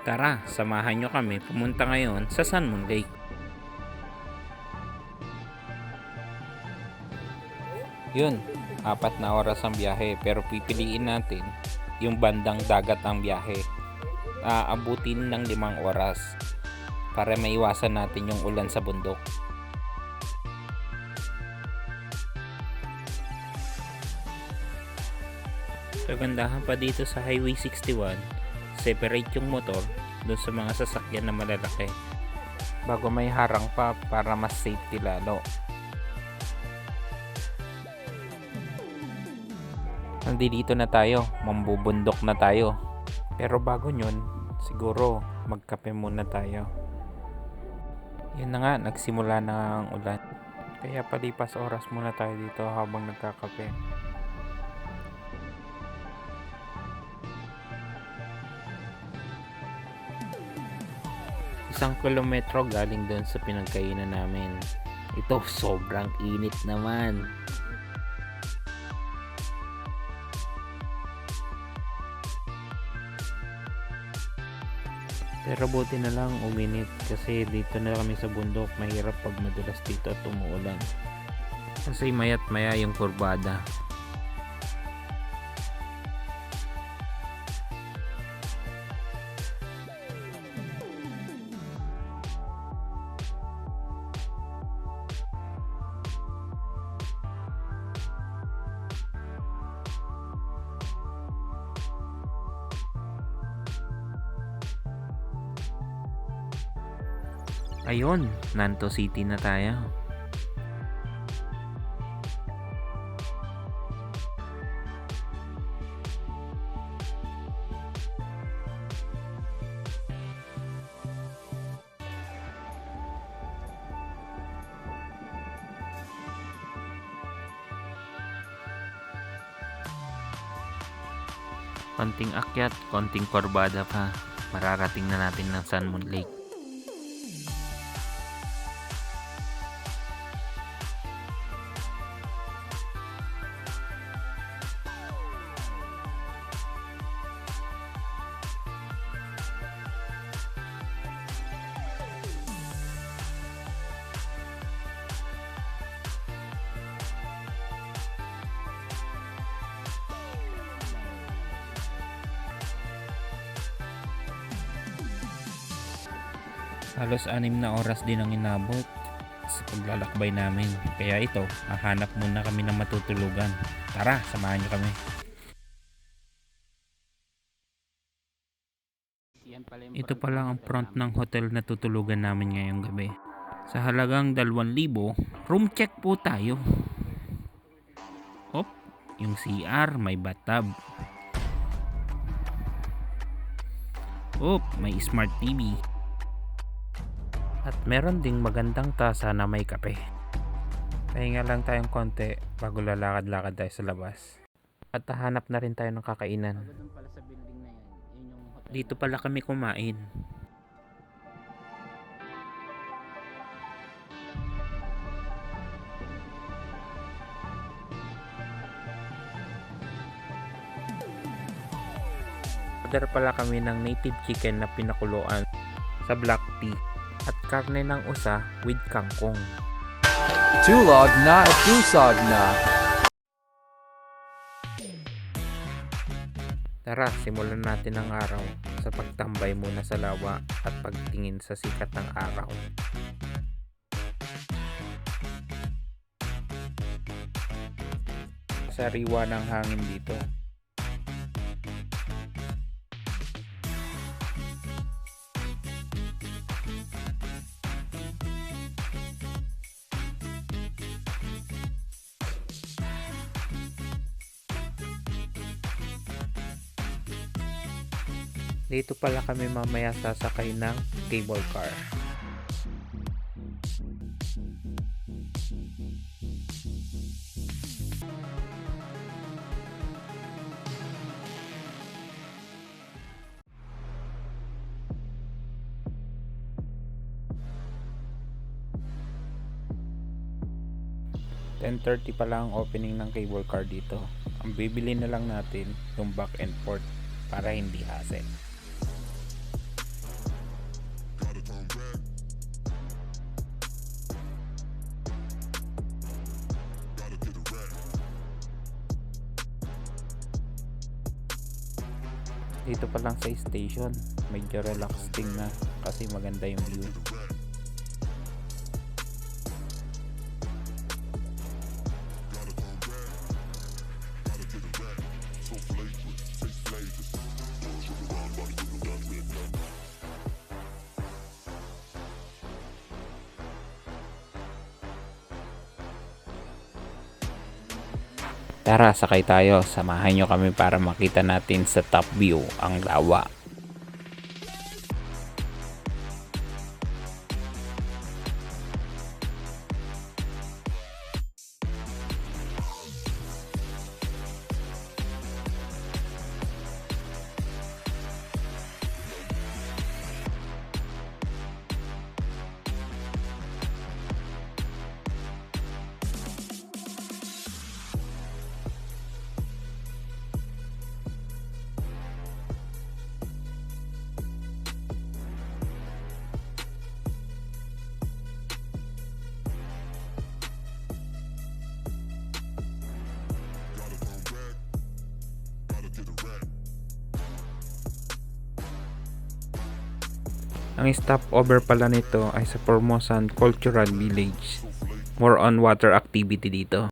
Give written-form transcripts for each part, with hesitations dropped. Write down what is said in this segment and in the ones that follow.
Tara, samahan nyo kami pumunta ngayon sa San Moon Lake. Yun, 4 na oras ang biyahe pero pipiliin natin yung bandang dagat ang biyahe. Aabutin ng 5 oras para maiwasan natin yung ulan sa bundok. Kagandahan pa dito sa Highway 61, separate yung motor dun sa mga sasakyan na malalaki bago may harang pa para mas safety lalo. Nandito na tayo, mambubundok na tayo. Pero bago nyon, siguro magkape muna tayo. Yun na nga, nagsimula na ang ulan. Kaya palipas oras muna tayo dito habang nagkakape. Isang kilometro galing doon sa pinagkainan namin. Ito, sobrang init naman. Pero buti na lang uminit kasi dito na kami sa bundok, mahirap pag madulas dito at umuulan. Kasi mayat maya yung kurbada. Ayun, Nanto City na tayo. Konting akyat, konting kurbada pa. Mararating na natin ng San Moon Lake. Halos 6 na oras din ang inabot sa paglalakbay namin. Kaya ito, hahanap muna kami ng matutulugan. Tara, samahan nyo kami. Ito pa lang ang front ng hotel na tutulugan namin ngayong gabi. Sa halagang 2,000, room check po tayo. Hop, yung CR may bathtub. Hop, may smart TV. At meron ding magandang tasa na may kape. Pahinga lang tayong konti bago lalakad-lakad tayo sa labas. At hahanap na rin tayo ng kakainan. Dito pala kami kumain. Order pala kami ng native chicken na pinakuluan sa black tea at karne ng usa with kangkong. Tulog na at tusog na. Tara, simulan natin ang araw sa pagtambay muna sa lawa at pagtingin sa sikat ng araw. Sariwa ng hangin dito. Dito pala kami mamaya sasakay ng cable car. $10:30 pa lang ang opening ng cable car dito. Ang bibili na lang natin yung back and forth para hindi hassle. Dito pa lang sa station, medyo relaxing na kasi maganda yung view. Tara, sakay tayo. Samahan nyo kami para makita natin sa top view ang lawa. Ang stopover pala nito ay sa Formosan Cultural Village. More on water activity dito.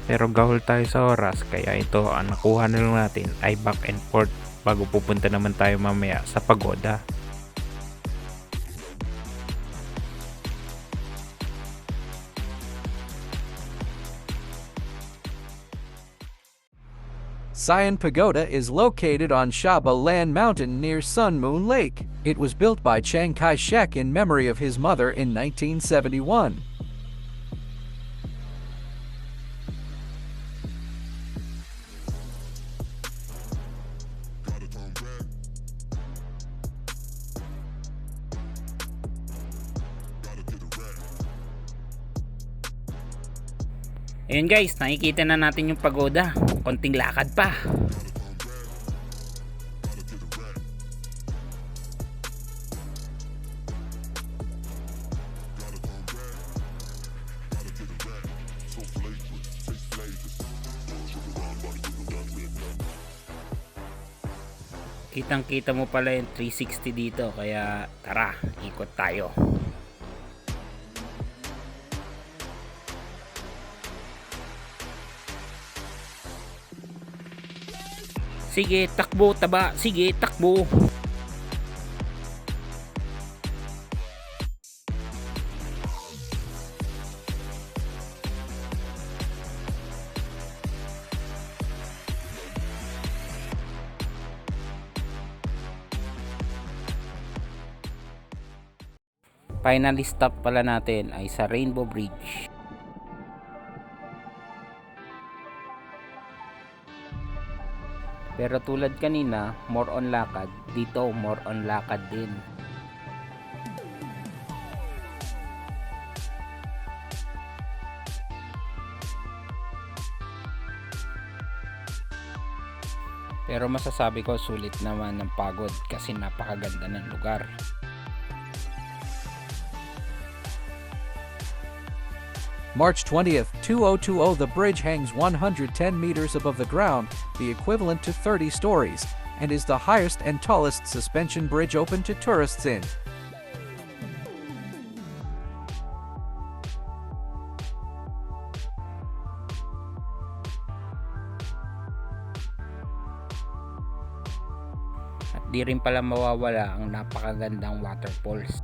Pero gahol tayo sa oras, kaya ito ang nakuha na lang natin ay back and forth bago pupunta naman tayo mamaya sa pagoda. Sion Pagoda is located on Shaba Land Mountain near Sun Moon Lake. It was built by Chiang Kai-shek in memory of his mother in 1971. Ayun guys, nakikita na natin yung pagoda. Konting lakad pa. Kitang-kita mo pala yung 360 dito, kaya tara, ikot tayo. Sige, takbo, taba. Sige, takbo. Final stop pala natin ay sa Rainbow Bridge. Pero tulad kanina, more on lakad. Dito, more on lakad din. Pero masasabi ko sulit naman ng pagod kasi napakaganda ng lugar. March 20th, 2020. The bridge hangs 110 meters above the ground, the equivalent to 30 stories, and is the highest and tallest suspension bridge open to tourists in. At di rin pala mawawala ang napakagandang waterfalls.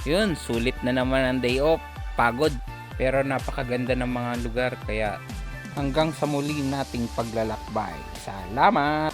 Yun, sulit na naman ang day off. Pagod. Pero napakaganda ng mga lugar. Kaya hanggang sa muli nating paglalakbay. Salamat!